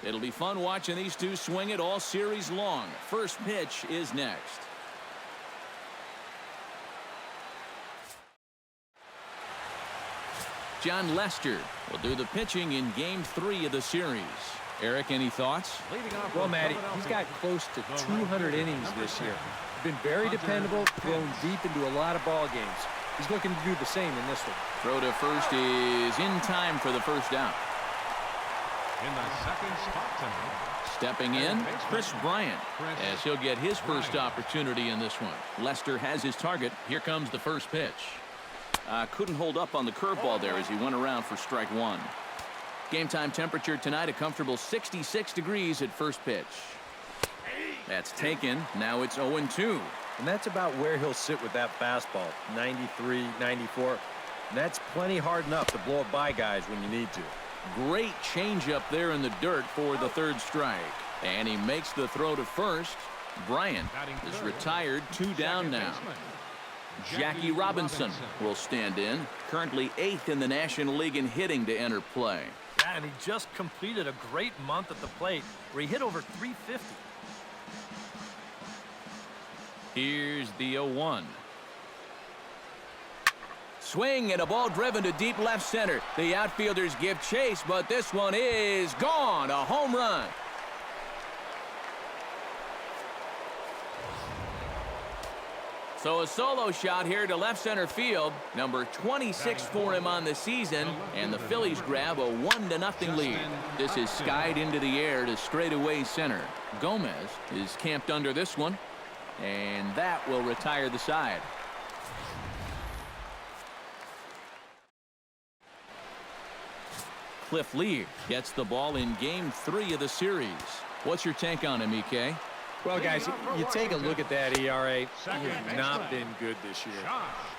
It'll be fun watching these two swing it all series long. First pitch is next. John Lester will do the pitching in Game 3 of the series. Eric, any thoughts? Well, Matty, he's got close to 200 innings this year. Been very dependable, thrown deep into a lot of ball games. He's looking to do the same in this one. Throw to first is in time for the first out. In the second spot tonight, stepping in, Chris Bryant, as he'll get his first opportunity in this one. Lester has his target. Here comes the first pitch. Couldn't hold up on the curveball there as he went around for strike one. Game time temperature tonight, a comfortable 66 degrees at first pitch. That's taken. Now it's 0-2. And that's about where he'll sit with that fastball, 93, 94. And that's plenty hard enough to blow it by guys when you need to. Great changeup there in the dirt for the third strike. And he makes the throw to first. Bryant is retired, 2 down now. Jackie Robinson will stand in, currently 8th in the National League in hitting to enter play. Yeah, and he just completed a great month at the plate where he hit over 350. Here's the 0-1. Swing and a ball driven to deep left center. The outfielders give chase, but this one is gone. A home run. So a solo shot here to left center field. Number 26 for him on the season. And the Phillies grab a 1-0 lead. This is skied into the air to straightaway center. Gomez is camped under this one. And that will retire the side. Cliff Lee gets the ball in Game 3 of the series. What's your take on him, EK? Well, guys, you take a look at that ERA. He has not been good this year.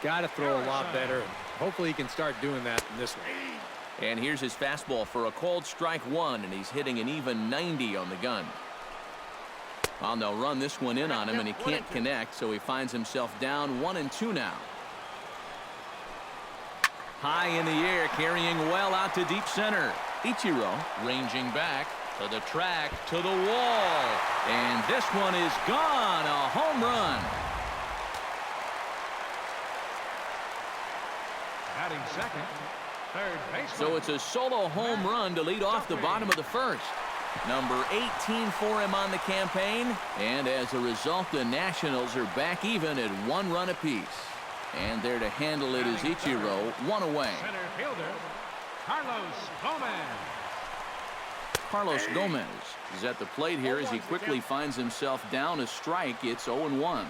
Got to throw a lot better. And hopefully he can start doing that in this one. And here's his fastball for a called strike one, and he's hitting an even 90 on the gun. Well, they'll run this one in on him, and he can't connect, so he finds himself down 1-2 now. High in the air, carrying well out to deep center. Ichiro ranging back to the track, to the wall. And this one is gone. A home run. batting second, third baseman. So it's a solo home run to lead off the bottom of the first. Number 18 for him on the campaign. And as a result, the Nationals are back even at 1 run apiece. And there to handle it is Ichiro, 1 away. Center fielder, Carlos Gomez. Carlos Gomez is at the plate here as he quickly finds himself down a strike. It's 0-1.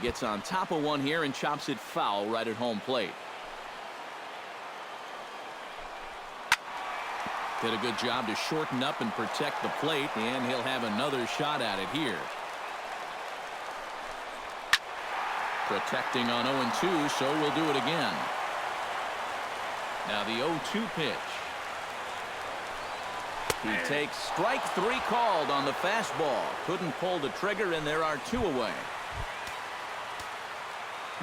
Gets on top of one here and chops it foul right at home plate. Did a good job to shorten up and protect the plate, and he'll have another shot at it here. Protecting on 0-2, so we'll do it again. Now the 0-2 pitch. He takes strike 3 called on the fastball. Couldn't pull the trigger, and there are 2 away.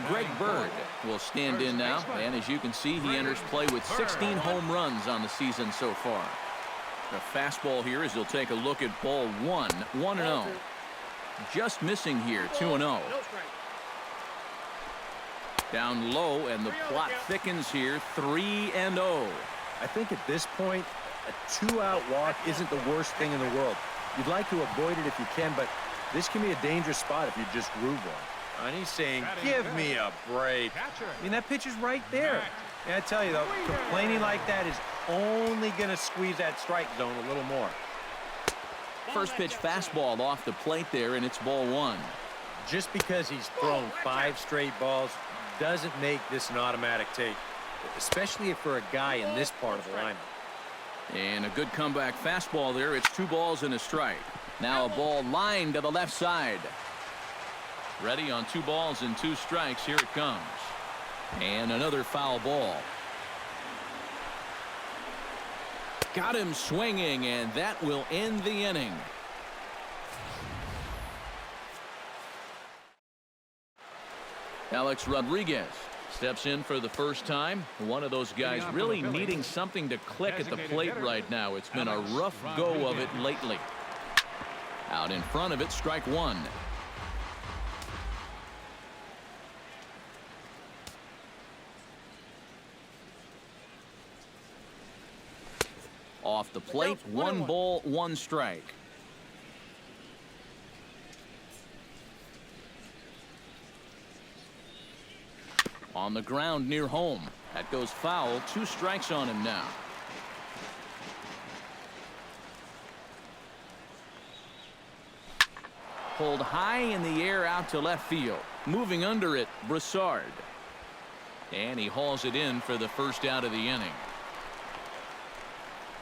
Greg Bird will stand in now, and as you can see, he enters play with 16 home runs on the season so far. The fastball here as he'll take a look at ball 1, 1-0. Just missing here, 2-0. Down low, and the plot thickens here, 3-0. I think at this point, a 2-out walk isn't the worst thing in the world. You'd like to avoid it if you can, but this can be a dangerous spot if you just groove one. And he's saying, give me a break. I mean, that pitch is right there. And I tell you, though, complaining like that is only going to squeeze that strike zone a little more. First pitch fastball off the plate there, and it's ball 1. Just because he's thrown 5 straight balls doesn't make this an automatic take, especially for a guy in this part of the lineup. And a good comeback fastball there. It's 2 balls and a strike. Now a ball lined to the left side. Ready on 2 balls and 2 strikes. Here it comes. And another foul ball. Got him swinging, and that will end the inning. Alex Rodriguez Steps in for the first time. One of those guys really needing something to click at the plate right now. It's been a rough go of it lately. Out in front of it, strike one. Off the plate, 1 ball, 1 strike. On the ground near home. That goes foul. 2 strikes on him now. Pulled high in the air out to left field. Moving under it, Broussard. And he hauls it in for the first out of the inning.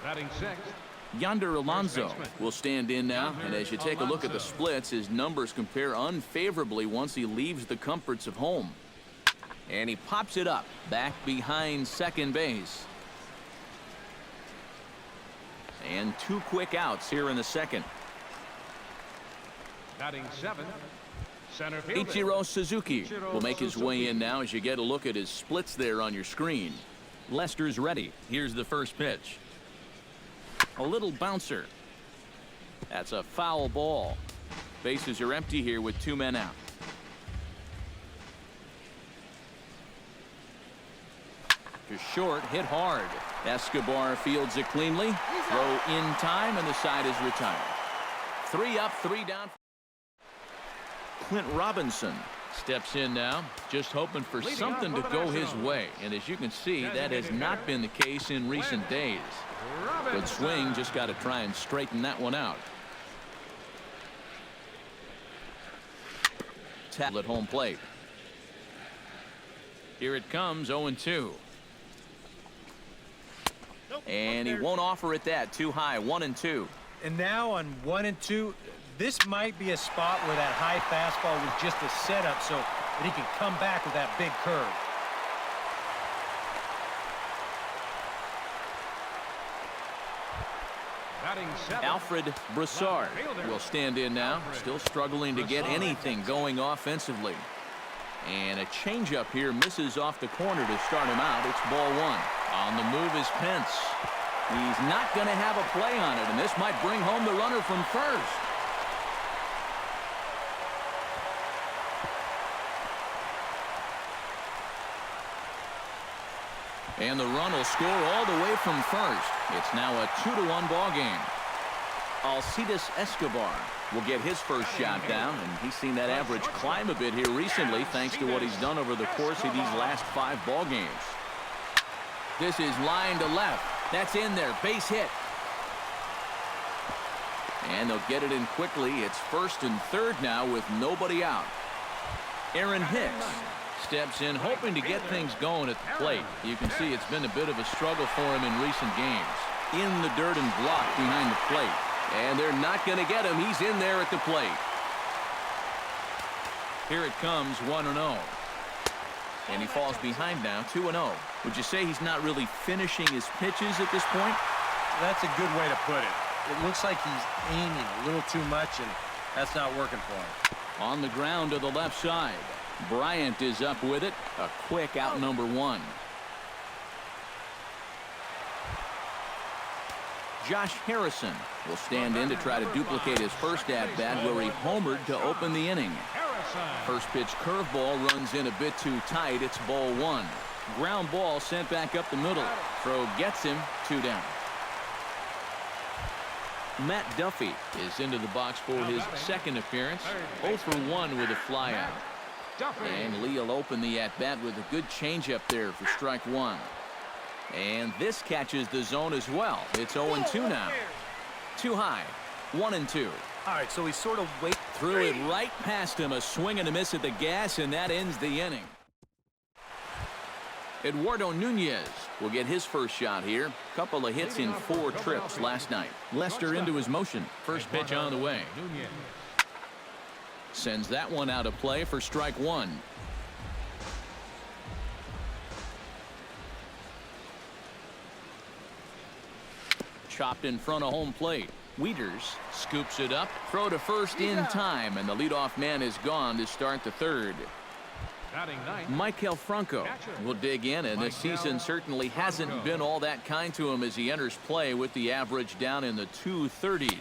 Batting sixth. Yonder Alonso will stand in now, and as you take a look at the splits, his numbers compare unfavorably once he leaves the comforts of home. And he pops it up back behind second base. And 2 quick outs here in the second. Batting seventh. Center fielder Ichiro Suzuki will make his way in now as you get a look at his splits there on your screen. Lester's ready. Here's the first pitch. A little bouncer. That's a foul ball. Bases are empty here with 2 men out. To short, hit hard. Escobar fields it cleanly. Throw in time, and the side is retired. 3 up, 3 down. Clint Robinson steps in now, just hoping for something to go his way. And as you can see, that has not been the case in recent days. Good swing, just got to try and straighten that one out. Tap at home plate. Here it comes, 0-2. And he won't offer it that. Too high, 1-2. And now on 1-2, this might be a spot where that high fastball was just a setup so that he can come back with that big curve. Alfred Broussard will stand in now, still struggling to get anything going offensively. And a changeup here misses off the corner to start him out. It's ball 1. On the move is Pence. He's not going to have a play on it, and this might bring home the runner from first. And the run will score all the way from first. It's now a 2-1 ball game. Alcides Escobar will get his first shot down, and he's seen that average climb a bit here recently thanks to what he's done over the course of these last 5 ball games. This is line to left. That's in there. Base hit. And they'll get it in quickly. It's first and third now with nobody out. Aaron Hicks steps in hoping to get things going at the plate. You can see it's been a bit of a struggle for him in recent games. In the dirt and blocked behind the plate. And they're not going to get him. He's in there at the plate. Here it comes, 1-0. And he falls behind now, 2-0. Would you say he's not really finishing his pitches at this point? That's a good way to put it. It looks like he's aiming a little too much, and that's not working for him. On the ground to the left side. Bryant is up with it. A quick out, number 1. Josh Harrison will stand in to try to duplicate his first at-bat where he homered to open the inning. First pitch curveball runs in a bit too tight. It's ball 1. Ground ball sent back up the middle. Throw gets him, 2 down. Matt Duffy is into the box for his second appearance. 0 for 1 with a flyout. And Lee will open the at-bat with a good changeup there for strike 1. And this catches the zone as well. It's 0-2 now. Too high. 1-2. All right, so he sort of threw it right past him. A swing and a miss at the gas, and that ends the inning. Eduardo Nunez will get his first shot here. Couple of hits in 4 trips last night. Lester into his motion. First pitch on the way. Sends that one out of play for strike 1. Chopped in front of home plate. Wieters scoops it up. Throw to first in time, and the leadoff man is gone to start the third. Batting ninth, Michael Franco will dig in, and this season certainly hasn't been all that kind to him as he enters play with the average down in the 230s.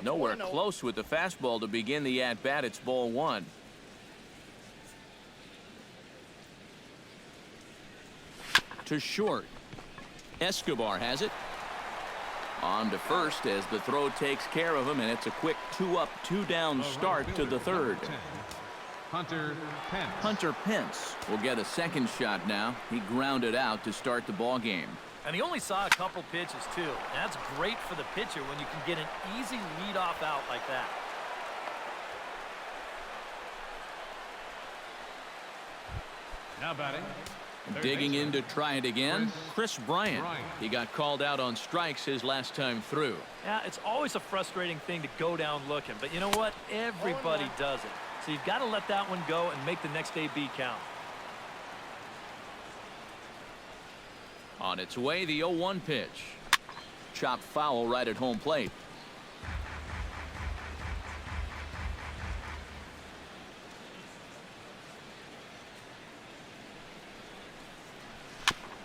Nowhere close with the fastball to begin the at-bat. It's ball one. To short. Escobar has it. On to first as the throw takes care of him, and it's a quick 2-up, 2-down start to the third. Hunter Pence will get a second shot now. He grounded out to start the ball game. And he only saw a couple pitches, too. That's great for the pitcher when you can get an easy leadoff out like that. now batting. Digging in to try it again, Chris Bryant. He got called out on strikes his last time through. Yeah, it's always a frustrating thing to go down looking, but you know what? Everybody does it. So you've got to let that one go and make the next AB count. On its way, the 0-1 pitch. Chopped foul right at home plate.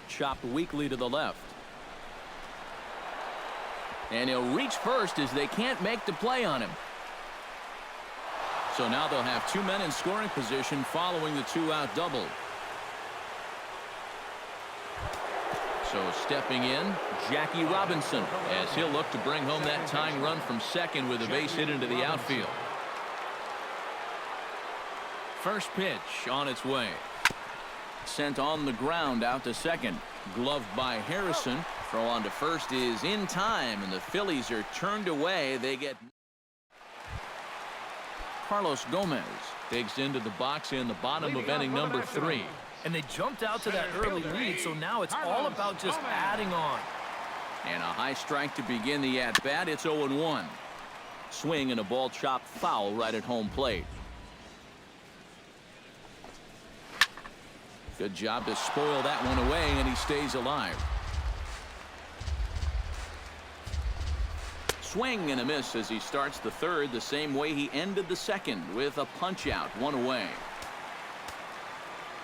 Chopped weakly to the left. And he'll reach first as they can't make the play on him. So now they'll have two men in scoring position following the two-out double. So stepping in, Jackie Robinson, as he'll look to bring home that tying run from second with a base hit into the outfield. First pitch on its way. Sent on the ground out to second. Gloved by Harrison. Throw on to first is in time, and the Phillies are turned away. They get Carlos Gomez digs into the box in the bottom of inning number 3. And they jumped out to that early lead, so now it's all about just adding on. And a high strike to begin the at-bat. It's 0-1. Swing and a ball chopped foul right at home plate. Good job to spoil that one away, and he stays alive. Swing and a miss as he starts the third the same way he ended the second, with a punch out, one away.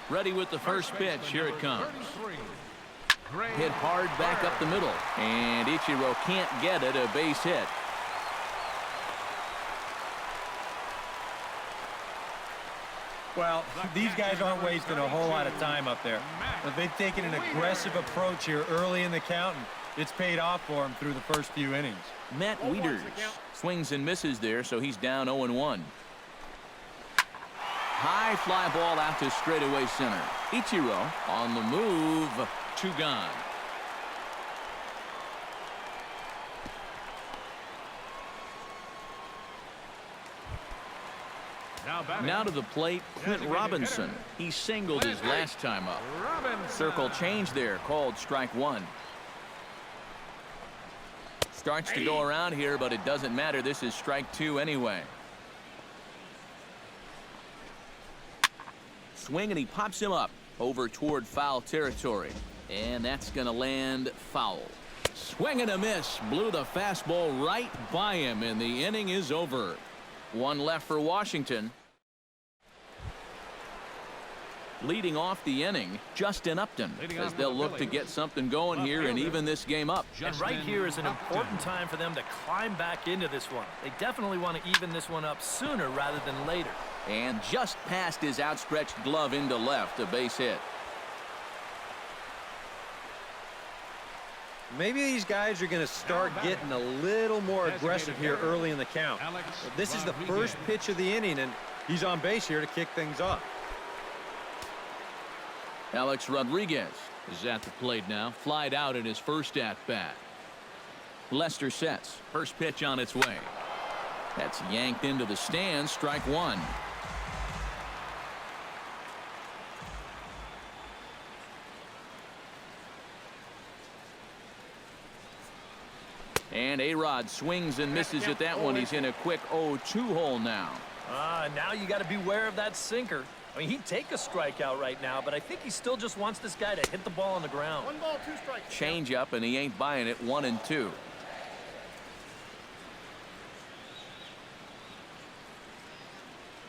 Ready with the first pitch. Here it comes. Hit hard back up the middle, and Ichiro can't get it. A base hit. Well, these guys aren't wasting a whole lot of time up there. But they've taken an aggressive approach here early in the count, and it's paid off for them through the first few innings. Matt Wieters swings and misses there, so he's down 0-1. High fly ball out to straightaway center. Ichiro on the move. 2 gone. Now to the plate, Clint Robinson. He singled his last time up. Circle change there, called strike 1. Starts to go around here, but it doesn't matter. This is strike 2 anyway. Swing, and he pops him up over toward foul territory. And that's going to land foul. Swing and a miss. Blew the fastball right by him, and the inning is over. 1 left for Washington. Leading off the inning, Justin Upton, as they'll look to get something going here and even this game up. And right here is an important time for them to climb back into this one. They definitely want to even this one up sooner rather than later. And just past his outstretched glove into left, a base hit. Maybe these guys are going to start getting a little more aggressive here early in the count. This is the first pitch of the inning, and he's on base here to kick things off. Alex Rodriguez is at the plate now. Flied out in his first at-bat. Lester sets. First pitch on its way. That's yanked into the stands. Strike 1. And A-Rod swings and misses at that one. He's in a quick 0-2 hole now. Now you got to beware of that sinker. I mean, he'd take a strikeout right now, but I think he still just wants this guy to hit the ball on the ground. 1 ball, 2 strikes. Change up, and he ain't buying it. 1-2.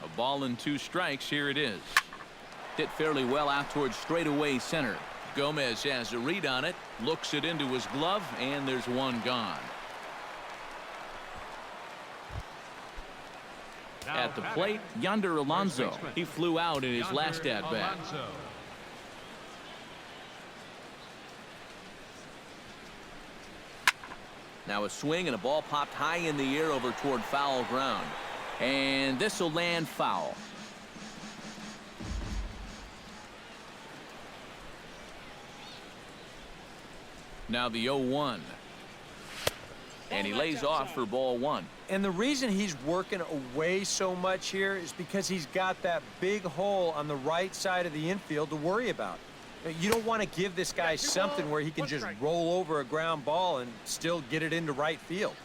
A ball and 2 strikes. Here it is. Hit fairly well out towards straightaway center. Gomez has a read on it, looks it into his glove, and there's one gone. At the plate, Yonder Alonso. He flew out in his last at-bat. Now a swing and a ball popped high in the air over toward foul ground. And this will land foul. Now the 0-1. And he lays off for ball one. And the reason he's working away so much here is because he's got that big hole on the right side of the infield to worry about. You don't want to give this guy something where he can just roll over a ground ball and still get it into right field.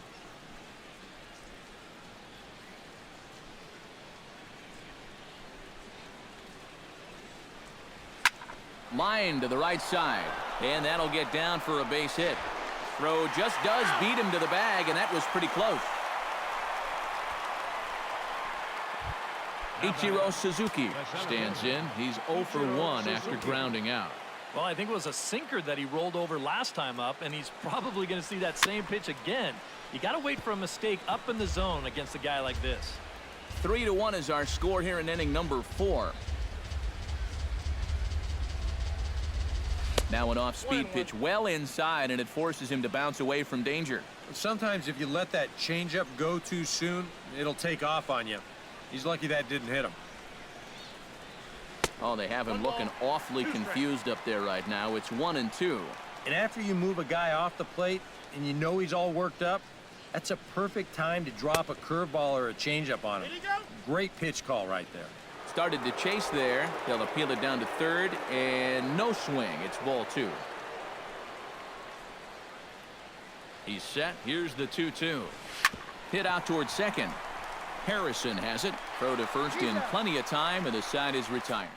Line to the right side, and that'll get down for a base hit. Throw just does beat him to the bag, and that was pretty close. Ichiro Suzuki stands in. He's 0 for 1 after grounding out. Well, I think it was a sinker that he rolled over last time up, and he's probably going to see that same pitch again. You got to wait for a mistake up in the zone against a guy like this. 3-1 is our score here in inning number 4. Now an off-speed pitch well inside, and it forces him to bounce away from danger. Sometimes if you let that changeup go too soon, it'll take off on you. He's lucky that didn't hit him. Oh, they have him looking awfully confused up there right now. It's 1-2. And after you move a guy off the plate and you know he's all worked up, that's a perfect time to drop a curveball or a changeup on him. Great pitch call right there. Started to chase there. They'll appeal it down to third, and no swing. It's ball 2. He's set. Here's the 2-2. Hit out towards second. Harrison has it. Throw to first in plenty of time, and the side is retired.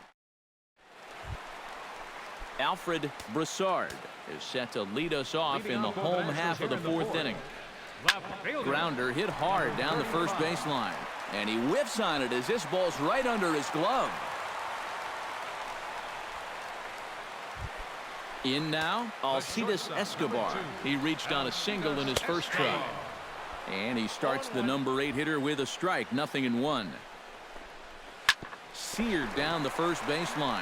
Alfred Broussard is set to lead us off in the home half of the 4th inning. Grounder hit hard down the first baseline, and he whiffs on it as this ball's right under his glove. In now, Alcides Escobar. He reached on a single in his first try. And he starts the number 8 hitter with a strike, 0-1. Seared down the first baseline.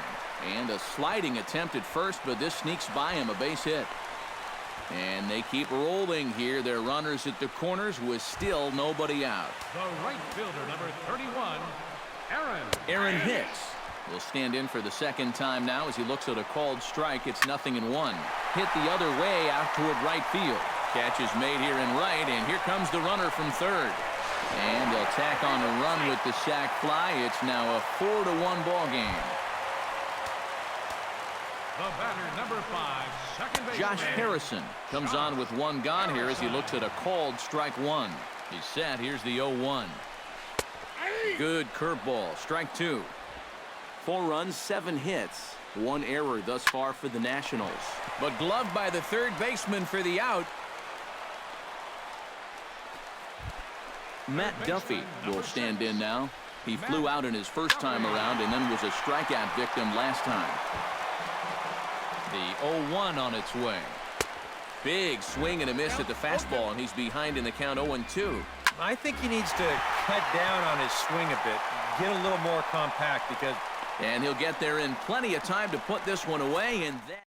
And a sliding attempt at first, but this sneaks by him, a base hit. And they keep rolling here. Their runners at the corners with still nobody out. The right fielder, number 31, Aaron Hicks will stand in for the second time now as he looks at a called strike. It's 0-1. Hit the other way out toward right field. Catch is made here in right, and here comes the runner from third. And they'll tack on a run with the sac fly. It's now a 4-1 ball game. the batter, number 5, second baseman. Josh Harrison comes on with one gone here as he looks at a called strike 1. He's set. Here's the 0-1. Good curveball. Strike 2. 4 runs, 7 hits. 1 error thus far for the Nationals. But gloved by the third baseman for the out. Matt Duffy will stand in now. He flew out in his first time around and then was a strikeout victim last time. The 0-1 on its way. Big swing and a miss at the fastball, and he's behind in the count 0-2. I think he needs to cut down on his swing a bit, get a little more compact because... And he'll get there in plenty of time to put this one away, and that...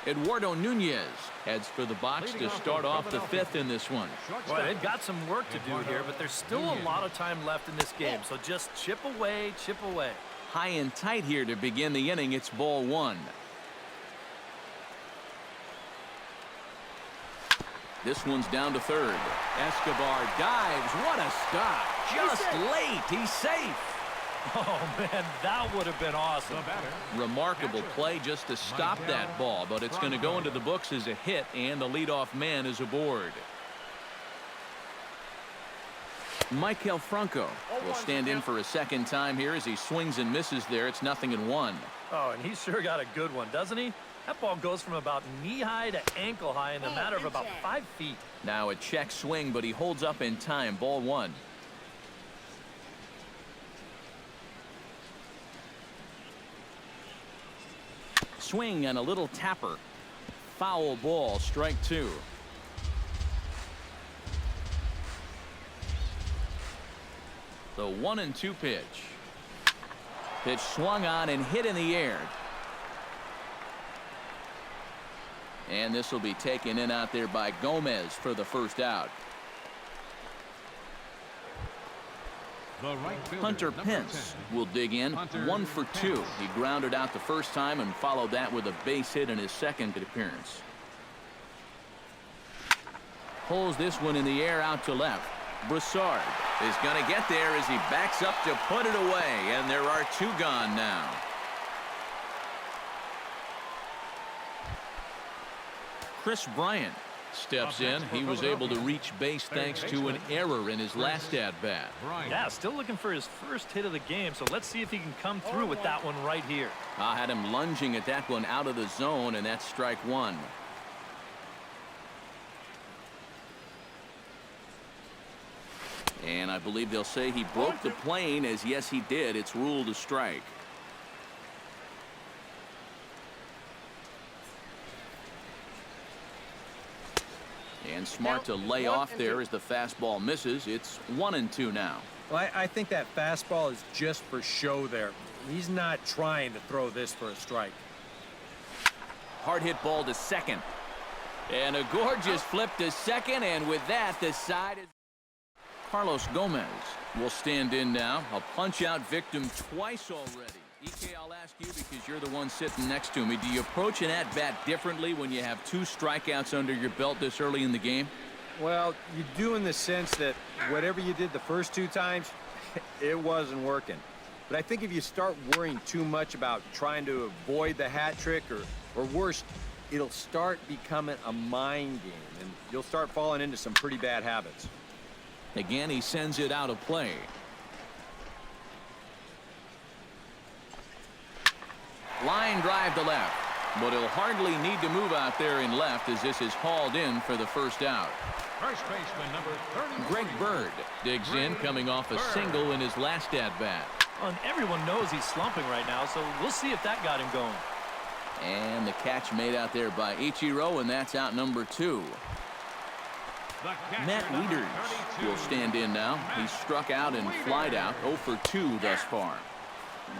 Eduardo Nunez heads for the box to start off the 5th in this one. Well, they've got some work to do here, but there's still a lot of time left in this game, so just chip away, chip away. High and tight here to begin the inning. It's ball 1. This one's down to third. Escobar dives. What a stop. Just late. He's safe. Oh, man, that would have been awesome. Remarkable play just to stop that ball, but it's going to go into the books as a hit, and the leadoff man is aboard. Michael Franco will stand in for a second time here as he swings and misses there. It's 0-1. Oh, and he's sure got a good one, doesn't he? That ball goes from about knee-high to ankle-high in a matter of about 5 feet. Now a check swing, but he holds up in time. Ball 1. swing and a little tapper. Foul ball, strike 2. The 1-2 pitch. Pitch swung on and hit in the air. And this will be taken in out there by Gomez for the first out. The right fielder, Hunter number Pence 10. will dig in. Hunter 1 for 2. Pence. He grounded out the first time and followed that with a base hit in his second appearance. Pulls this one in the air out to left. Broussard is going to get there as he backs up to put it away, and there are 2 gone now. Chris Bryant steps in. He was able to reach base thanks to an error in his last at-bat. Yeah, still looking for his first hit of the game, so let's see if he can come through with that one right here. I had him lunging at that one out of the zone, and that's strike 1. And I believe they'll say he broke the plane, as yes he did. It's ruled a strike. And smart to lay off there as the fastball misses. It's 1-2 now. Well, I think that fastball is just for show there. He's not trying to throw this for a strike. Hard hit ball to second. And a gorgeous flip to second, and with that, the side is... Carlos Gomez will stand in now. A punch-out victim twice already. EK, I'll ask you because you're the one sitting next to me. Do you approach an at-bat differently when you have 2 strikeouts under your belt this early in the game? Well, you do in the sense that whatever you did the first 2 times, it wasn't working. But I think if you start worrying too much about trying to avoid the hat trick or worse, it'll start becoming a mind game, and you'll start falling into some pretty bad habits. Again, he sends it out of play. Line drive to left, but he'll hardly need to move out there in left as this is hauled in for the first out. First baseman number 30. Greg Bird digs in, coming off a single in his last at-bat. Well, and everyone knows he's slumping right now, so we'll see if that got him going. And the catch made out there by Ichiro, and that's out number 2. Matt Wieters will stand in now. He's struck out and flied out, 0 for 2 thus far.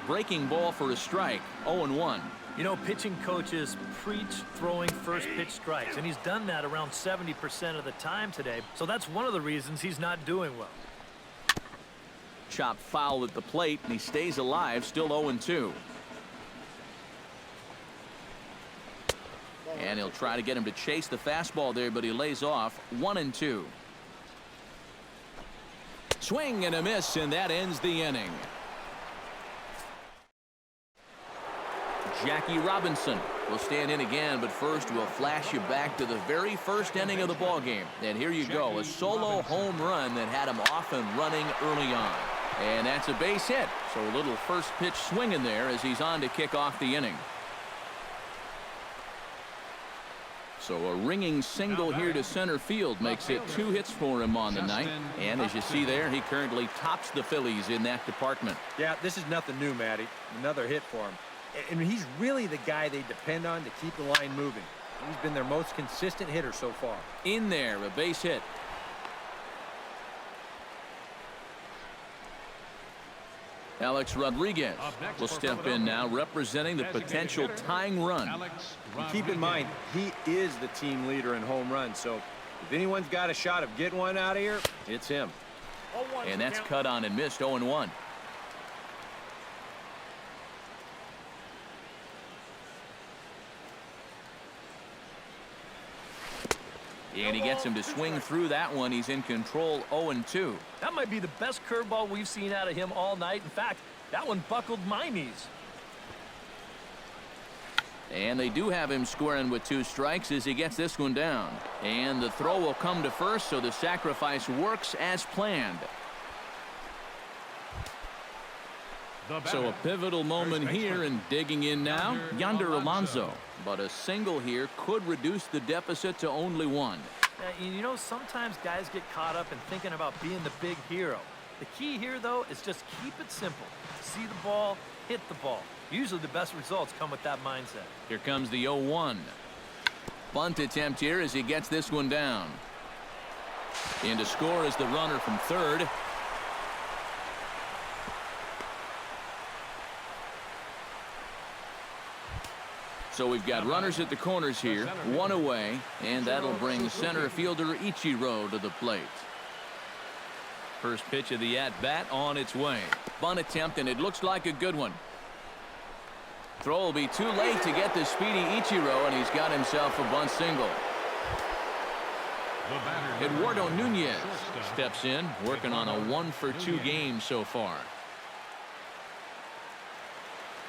Breaking ball for a strike, 0-1. You know, pitching coaches preach throwing first pitch strikes, and he's done that around 70% of the time today, so that's one of the reasons he's not doing well. Chopped foul at the plate, and he stays alive, still 0-2. And he'll try to get him to chase the fastball there, but he lays off. 1-2. Swing and a miss, and that ends the inning. Jackie Robinson will stand in again, but first we'll flash you back to the very first inning of the ballgame. And here you go, a solo home run that had him off and running early on. And that's a base hit, so a little first pitch swing in there as he's on to kick off the inning. So a ringing single here to center field makes it 2 hits for him on the night. And as you see there, he currently tops the Phillies in that department. Yeah, this is nothing new, Matty. Another hit for him. And he's really the guy they depend on to keep the line moving. He's been their most consistent hitter so far. In there, a base hit. Alex Rodriguez will step in now, representing the potential tying run. And keep in mind, he is the team leader in home runs, so if anyone's got a shot of getting one out of here, it's him. And that's cut on and missed, 0-1. And he gets him to swing through that one. He's in control, 0-2. That might be the best curveball we've seen out of him all night. In fact, that one buckled my knees. And they do have him squaring with 2 strikes as he gets this one down. And the throw will come to first, so the sacrifice works as planned. So a pivotal moment here, and digging in now, Yonder Alonso. But a single here could reduce the deficit to only 1. You know, sometimes guys get caught up in thinking about being the big hero. The key here, though, is just keep it simple. See the ball, hit the ball. Usually the best results come with that mindset. Here comes the 0-1. Bunt attempt here as he gets this one down. In to score is the runner from third. So we've got runners at the corners here, one away, and that'll bring center fielder Ichiro to the plate. First pitch of the at-bat on its way. Bunt attempt, and it looks like a good one. Throw will be too late to get the speedy Ichiro, and he's got himself a bunt single. Eduardo Nunez steps in, working on a 1-for-2 game so far.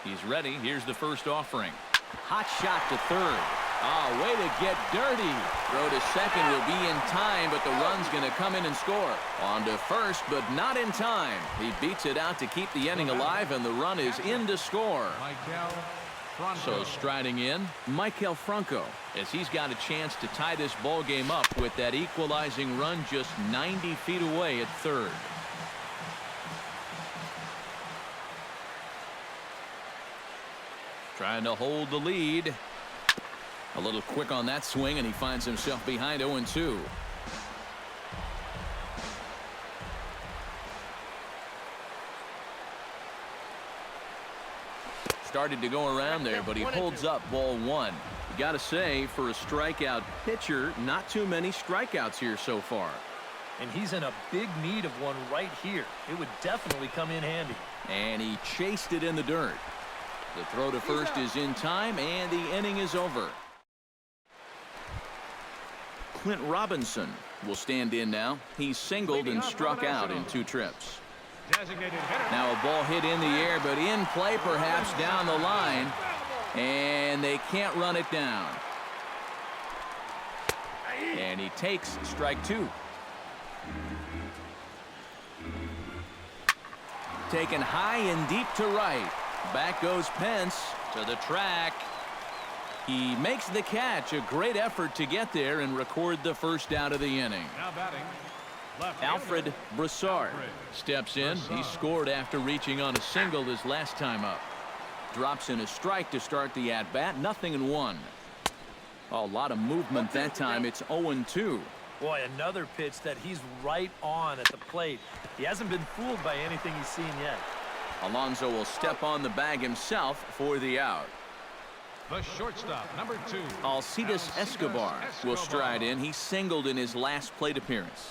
He's ready. Here's the first offering. Hot shot to third. Oh, way to get dirty. Throw to second will be in time, but the run's going to come in and score. On to first, but not in time. He beats it out to keep the inning alive, and the run is in to score. So striding in, Maikel Franco, as he's got a chance to tie this ball game up with that equalizing run just 90 feet away at third. Trying to hold the lead. A little quick on that swing, and he finds himself behind 0-2. Started to go around there, but he holds up ball one. You got to say, for a strikeout pitcher, not too many strikeouts here so far. And he's in a big need of one right here. It would definitely come in handy. And he chased it in the dirt. The throw to first is in time, and the inning is over. Clint Robinson will stand in now. He's singled and struck out in 2 trips. Now a ball hit in the air, but in play perhaps down the line, and they can't run it down. And he takes strike 2. Taken high and deep to right. Back goes Pence to the track. He makes the catch. A great effort to get there and record the first out of the inning. Now batting, Alfred Broussard steps in. He scored after reaching on a single his last time up. Drops in a strike to start the at-bat. 0-1. A lot of movement that time. It's 0-2. Boy, another pitch that he's right on at the plate. He hasn't been fooled by anything he's seen yet. Alonso will step on the bag himself for the out. the shortstop, number 2. Alcides Escobar will stride in. He singled in his last plate appearance.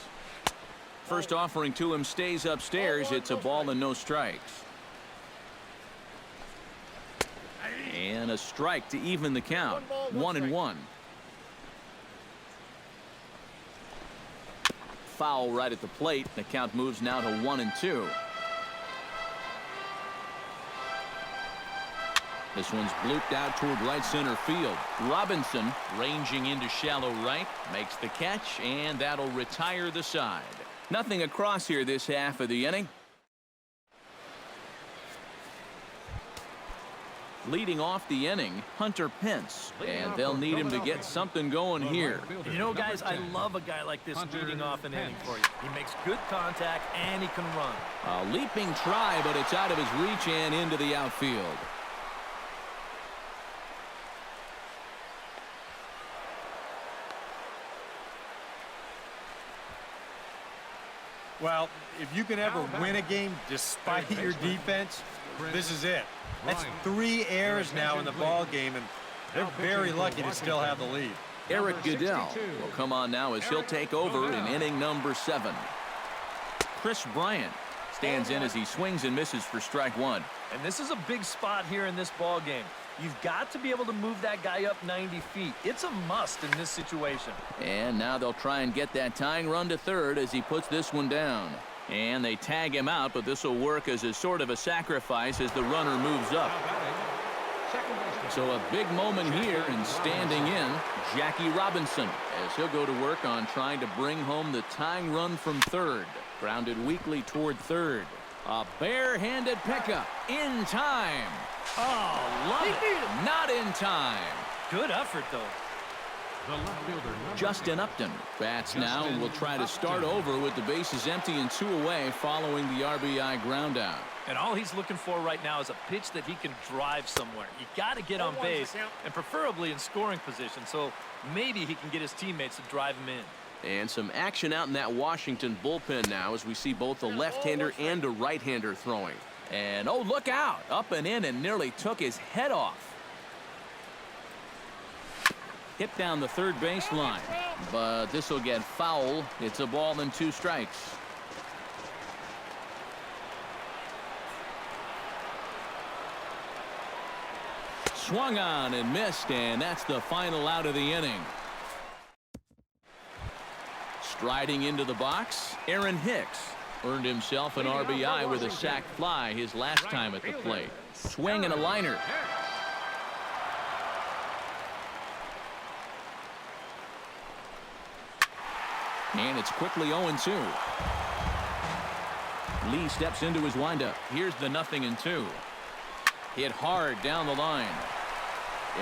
First offering to him stays upstairs. It's a ball and no strikes. And a strike to even the count. 1-1. Foul right at the plate. The count moves now to 1-2. This one's blooped out toward right center field. Robinson ranging into shallow right, makes the catch, and that'll retire the side. Nothing across here this half of the inning. Leading off the inning, Hunter Pence, and they'll need him to get something going here. You know, guys, I love a guy like this leading off an inning for you. He makes good contact and he can run. A leaping try, but it's out of his reach and into the outfield. Well, if you can ever win a game despite your defense, this is it. That's 3 errors now in the ball game, and they're very lucky to still have the lead. Eric Goodell will come on now as he'll take over in inning number 7. Chris Bryant stands in as he swings and misses for strike 1. And this is a big spot here in this ball game. You've got to be able to move that guy up 90 feet. It's a must in this situation. And now they'll try and get that tying run to third as he puts this one down. And they tag him out, but this will work as a sort of a sacrifice as the runner moves up. So a big moment here, and standing in, Jackie Robinson, as he'll go to work on trying to bring home the tying run from third. Grounded weakly toward third. A barehanded pickup in time. Oh, love it. Not in time. Good effort, though. The left fielder, number Justin 8. Upton bats now and will try to start over with the bases empty and 2 away following the RBI ground out. And all he's looking for right now is a pitch that he can drive somewhere. You got to get on base, and preferably in scoring position, so maybe he can get his teammates to drive him in. And some action out in that Washington bullpen now as we see both a left-hander and a right-hander throwing. And oh, look out! Up and in and nearly took his head off. Hit down the third baseline, but this will get foul. It's a ball and 2 strikes. Swung on and missed, and that's the final out of the inning. Striding into the box, Aaron Hicks earned himself an RBI with a sac fly his last time at the plate. Swing and a liner. And it's quickly 0-2. Lee steps into his windup. Here's the 0-2. Hit hard down the line.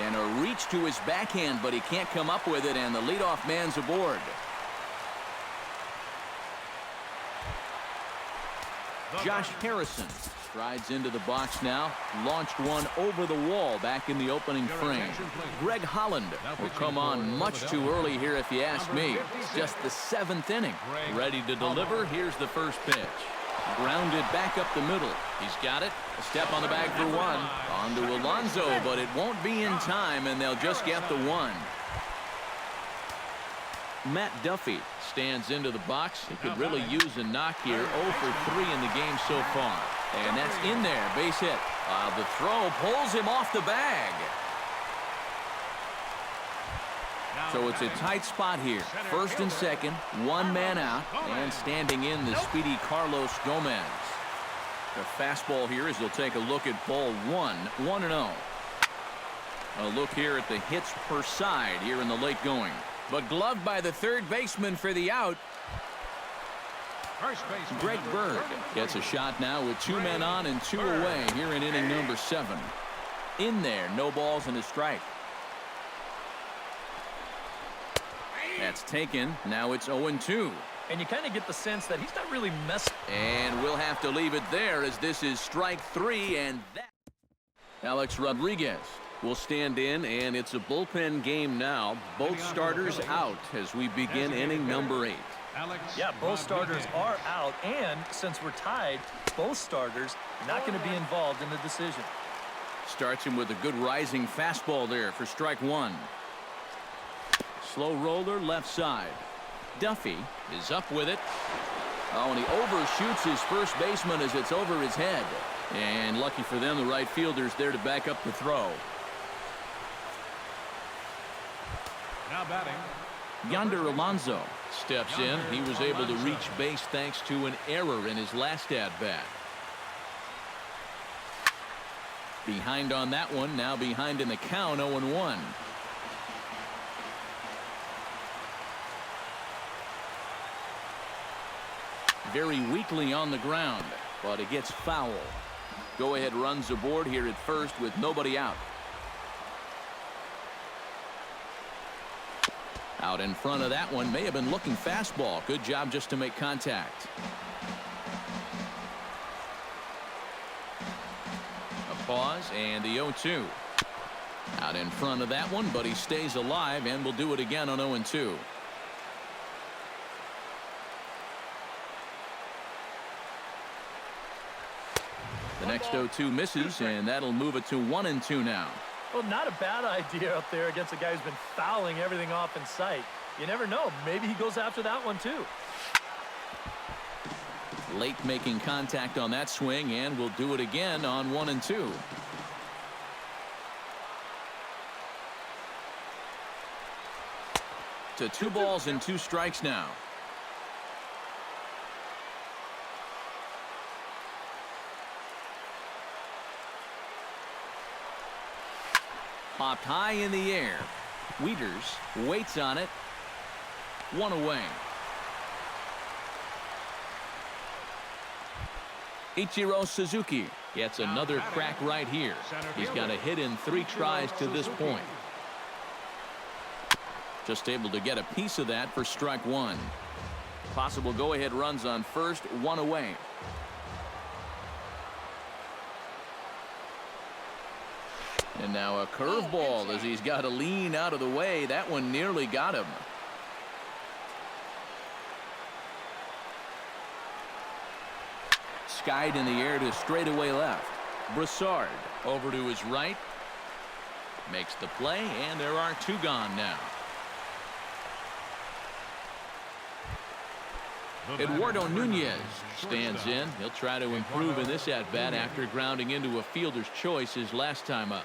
And a reach to his backhand, but he can't come up with it, and the leadoff man's aboard. Josh Harrison strides into the box now. Launched one over the wall back in the opening frame. Greg Holland will come on much too early here if you ask me. It's just the 7th inning. Ready to deliver. Here's the first pitch. Grounded back up the middle. He's got it. A step on the bag for 1. On to Alonso, but it won't be in time, and they'll just get the 1. Matt Duffy stands into the box. He could really use a knock here. 0 for 3 in the game so far. And that's in there. Base hit. The throw pulls him off the bag. So it's a tight spot here. First and second. 1 man out. And standing in the speedy Carlos Gomez. The fastball here as they'll take a look at ball 1. 1-0. A look here at the hits per side here in the late going. But gloved by the third baseman for the out. Greg Bird gets a shot now with 2 men on and 2 away here in inning number 7. In there, no balls and a strike. That's taken. Now it's 0-2. And you kind of get the sense that he's not really messing. And we'll have to leave it there as this is strike 3, and that. Alex Rodriguez will stand in, and it's a bullpen game now. Both starters out as we begin inning number 8. Yeah, both starters are out, and since we're tied, both starters not going to be involved in the decision. Starts him with a good rising fastball there for strike 1. Slow roller left side. Duffy is up with it. Oh, and he overshoots his first baseman as it's over his head. And lucky for them, the right fielder's there to back up the throw. Now batting. Yonder Alonso steps in. He was able to reach base thanks to an error in his last at-bat. Behind on that one. Now behind in the count. 0-1. Very weakly on the ground, but it gets foul. Go ahead runs aboard here at first with nobody out. Out in front of that one, may have been looking fastball. Good job just to make contact. A pause and the 0-2. Out in front of that one, but he stays alive and will do it again on 0-2. The next 0-2 misses, and that'll move it to 1-2 now. Well, not a bad idea up there against a guy who's been fouling everything off in sight. You never know. Maybe he goes after that one, too. Late making contact on that swing, and will do it again on 1-2. To 2 balls and 2 strikes now. Popped high in the air. Wieters waits on it. 1 away. Ichiro Suzuki gets another crack right here. He's got a hit in 3 tries to this point. Just able to get a piece of that for strike one. Possible go-ahead runs on first, one away. And now a curveball as he's got to lean out of the way. That one nearly got him. Skied in the air to straightaway left. Broussard over to his right. Makes the play, and there are two gone now. Eduardo Nunez stands in. He'll try to improve in this at-bat after grounding into a fielder's choice his last time up.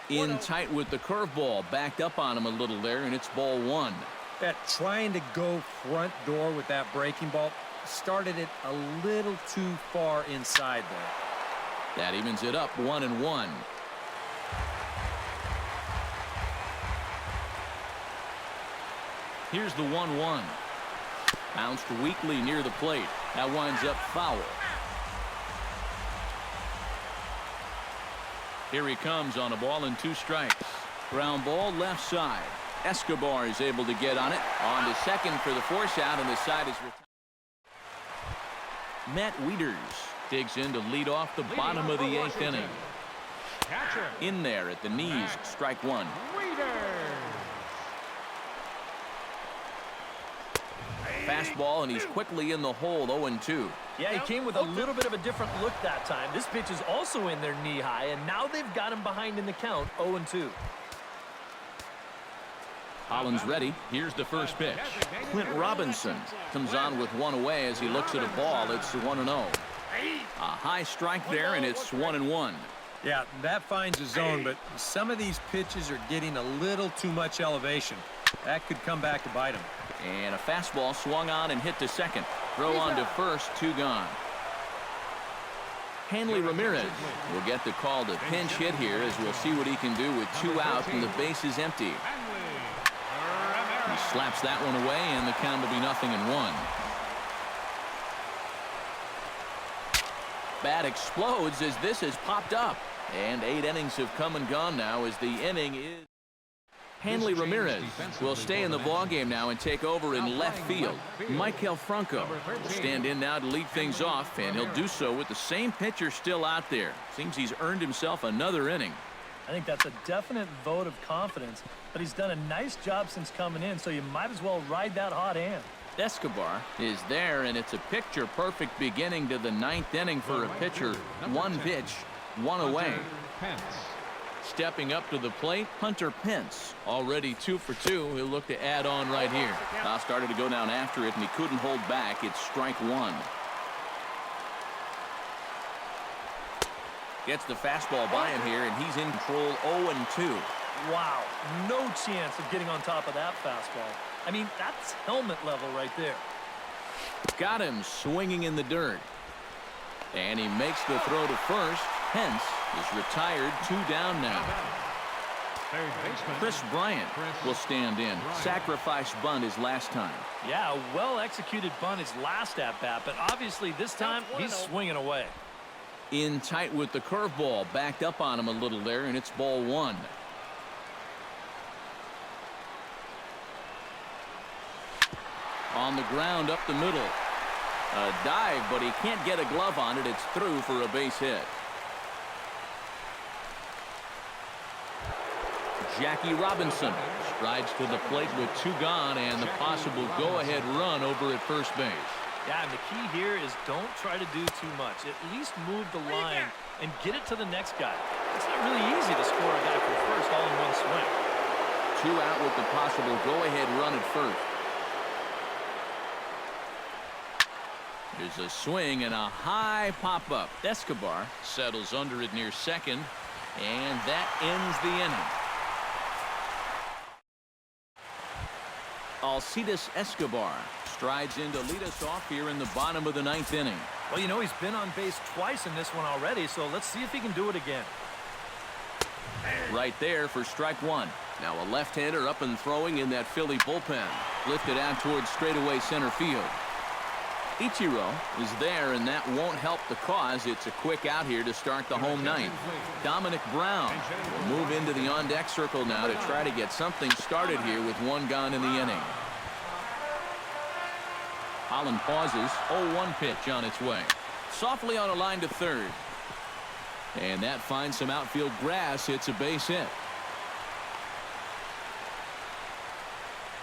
In tight with the curveball. Backed up on him a little there, and it's ball one. That trying to go front door with that breaking ball started it a little too far inside there. That evens it up 1-1. Here's the 1-1. Bounced weakly near the plate. That winds up foul. Here he comes on a ball and 2 strikes. Ground ball left side. Escobar is able to get on it. On to second for the force out, and the side is retired. Matt Wieters digs in to lead off the bottom of the 8th inning. In there at the knees, strike one. Fastball, and he's quickly in the hole, 0-2. Yeah, he came with a little bit of a different look that time. This pitch is also in their knee high, and now they've got him behind in the count, 0-2. Hollins ready. Here's the first pitch. Clint Robinson comes on with one away as he looks at a ball. It's 1-0. A high strike there, and it's 1-1. Yeah, that finds a zone, but some of these pitches are getting a little too much elevation. That could come back to bite him. And a fastball swung on and hit to second. Throw on to first, 2 gone. Hanley Ramirez will get the call to pinch hit here as we'll see what he can do with 2 out and the base is empty. He slaps that one away, and the count will be 0-1. Bat explodes as this has popped up. And 8 innings have come and gone now as the inning is. Hanley Ramirez will stay in the ballgame now and take over in left field. Michael Franco will stand in now to lead things off, and he'll do so with the same pitcher still out there. Seems he's earned himself another inning. I think that's a definite vote of confidence, but he's done a nice job since coming in, so you might as well ride that hot hand. Escobar is there, and it's a picture-perfect beginning to the 9th inning for a pitcher. 1 pitch, 1 away. Stepping up to the plate, Hunter Pence, already 2 for 2. He'll look to add on right here. Started to go down after it, and he couldn't hold back. It's strike one. Gets the fastball by him here, and he's in control, 0-2. Wow, no chance of getting on top of that fastball. I mean, that's helmet level right there. Got him swinging in the dirt. And he makes the throw to first. Pence is retired, 2 down now. Chris Bryant will stand in. Sacrifice bunt his last time. Yeah, a well-executed bunt his last at-bat, but obviously this time he's swinging away. In tight with the curveball. Backed up on him a little there, and it's ball 1. On the ground up the middle. A dive, but he can't get a glove on it. It's through for a base hit. Jackie Robinson strides to the plate with 2 gone and the possible go-ahead run over at first base. Yeah, and the key here is don't try to do too much. At least move the line and get it to the next guy. It's not really easy to score a guy from first all in one swing. 2 out with the possible go-ahead run at first. There's a swing and a high pop-up. Escobar settles under it near second, and that ends the inning. Alcides Escobar strides in to lead us off here in the bottom of the 9th inning. Well, you know, he's been on base twice in this one already, so let's see if he can do it again. Right there for strike one. Now a left-hander up and throwing in that Philly bullpen. Lifted out towards straightaway center field. Ichiro is there, and that won't help the cause. It's a quick out here to start the home ninth. Dominic Brown will move into the on-deck circle now to try to get something started here with one gone in the inning. Holland pauses. 0-1 pitch on its way. Softly on a line to third. And that finds some outfield grass. It's a base hit.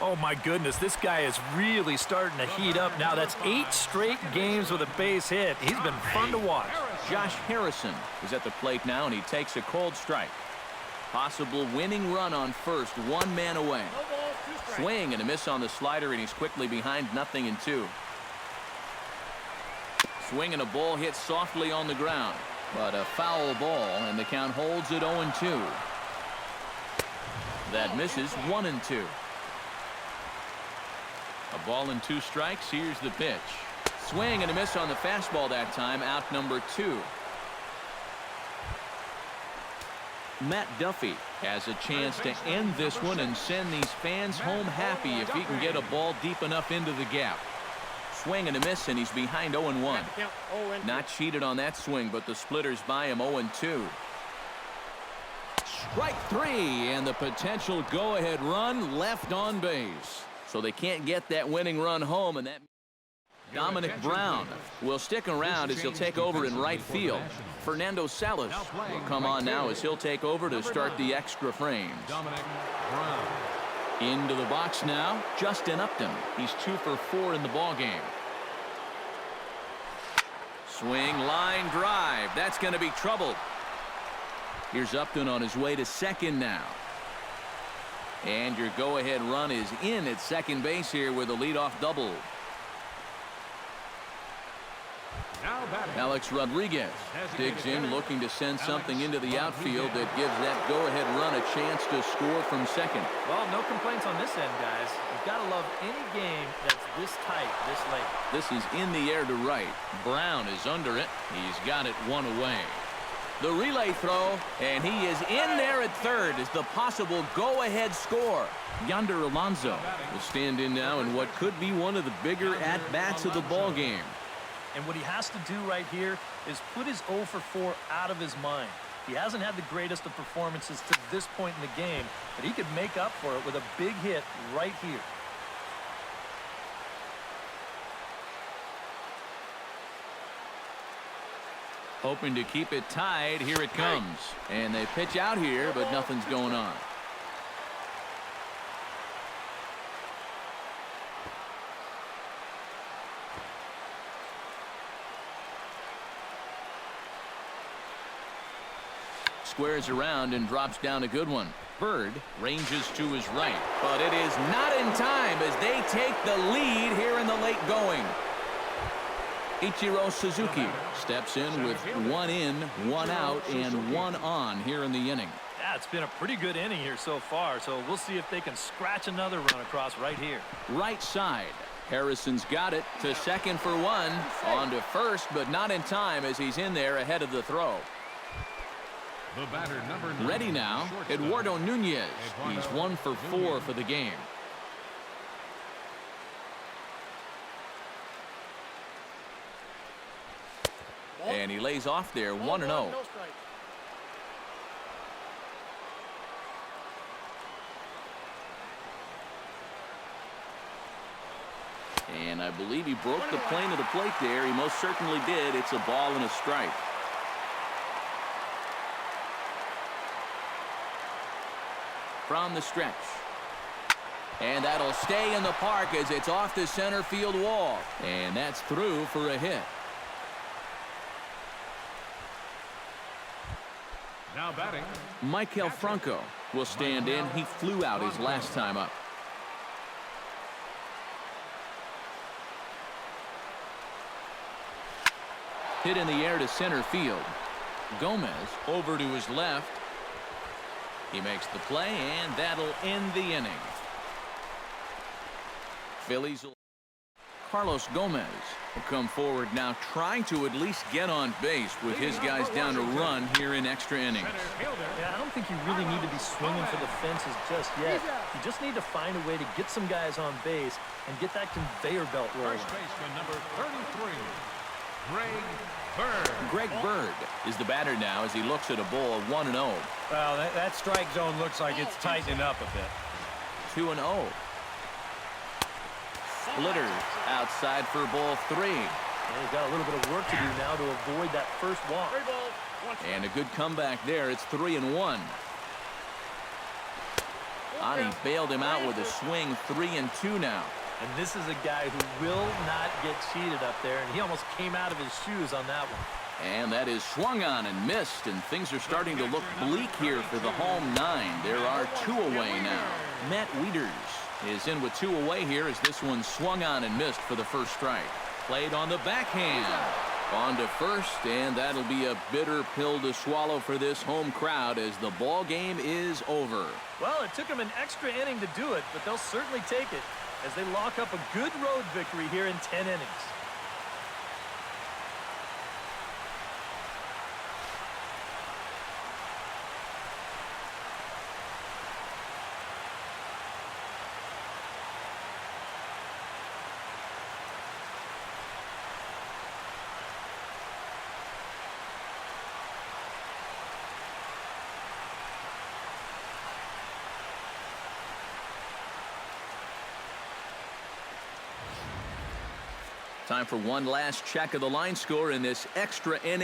Oh, my goodness. This guy is really starting to heat up now. That's 8 straight games with a base hit. He's been fun to watch. Josh Harrison is at the plate now, and he takes a cold strike. Possible winning run on first, 1 man away. Swing and a miss on the slider, and he's quickly behind 0-2. Swing and a ball hit softly on the ground, but a foul ball, and the count holds at 0-2. That misses. 1-2. A ball and 2 strikes. Here's the pitch. Swing and a miss on the fastball that time. Out number 2. Matt Duffy has a chance to end this one and send these fans home happy if he can get a ball deep enough into the gap. Swing and a miss, and he's behind 0-1. Not cheated on that swing, but the splitters by him. 0-2. Strike 3, and the potential go-ahead run left on base. So they can't get that winning run home, and that Dominic Brown will stick around as he'll take over in right field. Fernando Salas will come on now as he'll take over to start the extra frames. Dominic Brown. Into the box now, Justin Upton. He's 2 for 4 in the ballgame. Swing, line drive. That's going to be trouble. Here's Upton on his way to second now. And your go-ahead run is in at second base here with a leadoff double. Now batting. Alex Rodriguez digs in, looking to send something into the outfield that gives that go-ahead run a chance to score from second. Well, no complaints on this end, guys. You've got to love any game that's this tight, this late. This is in the air to right. Brown is under it. He's got it 1 away. The relay throw, and he is in there at third as the possible go-ahead score. Yonder Alonso will stand in now in what could be one of the bigger at-bats of the ball game. And what he has to do right here is put his 0 for 4 out of his mind. He hasn't had the greatest of performances to this point in the game, but he could make up for it with a big hit right here. Hoping to keep it tied. Here it comes. And they pitch out here, but nothing's going on. Squares around and drops down a good one. Bird ranges to his right, but it is not in time as they take the lead here in the late going. Ichiro Suzuki steps in with 1 in, 1 out, and 1 on here in the inning. Yeah, it's been a pretty good inning here so far, so we'll see if they can scratch another run across right here. Right side. Harrison's got it to second for 1. On to first, but not in time as he's in there ahead of the throw. The batter, number 9. Ready now, Eduardo Nunez. He's 1 for 4 for the game. And he lays off there, 1-0. And I believe he broke the plane of the plate there. He most certainly did. It's a ball and a strike. From the stretch. And that'll stay in the park as it's off the center field wall. And that's through for a hit. Now batting. Michael Franco will stand in. He flew out his last time up. Hit in the air to center field. Gomez over to his left. He makes the play, and that'll end the inning. Phillies will. Carlos Gomez will come forward now, trying to at least get on base with his guys down to run here in extra innings. Yeah, I don't think you really need to be swinging for the fences just yet. You just need to find a way to get some guys on base and get that conveyor belt rolling. First baseman number 33, Greg Bird. Greg Bird is the batter now as he looks at a ball of 1-0. Well, that strike zone looks like it's tightening up a bit. 2-0. Splitter outside for ball 3. And he's got a little bit of work to do now to avoid that first walk. And a good comeback there. It's 3-1. Ani bailed him out with a swing. 3-2 now. And this is a guy who will not get cheated up there, and he almost came out of his shoes on that one. And that is swung on and missed, and things are starting to look bleak here for the home 9. There are 2 away now. Matt Wieters is in with 2 away here as this one swung on and missed for the first strike. Played on the backhand. On to first, and that'll be a bitter pill to swallow for this home crowd as the ball game is over. Well, it took them an extra inning to do it, but they'll certainly take it as they lock up a good road victory here in 10 innings. Time for one last check of the line score in this extra inning.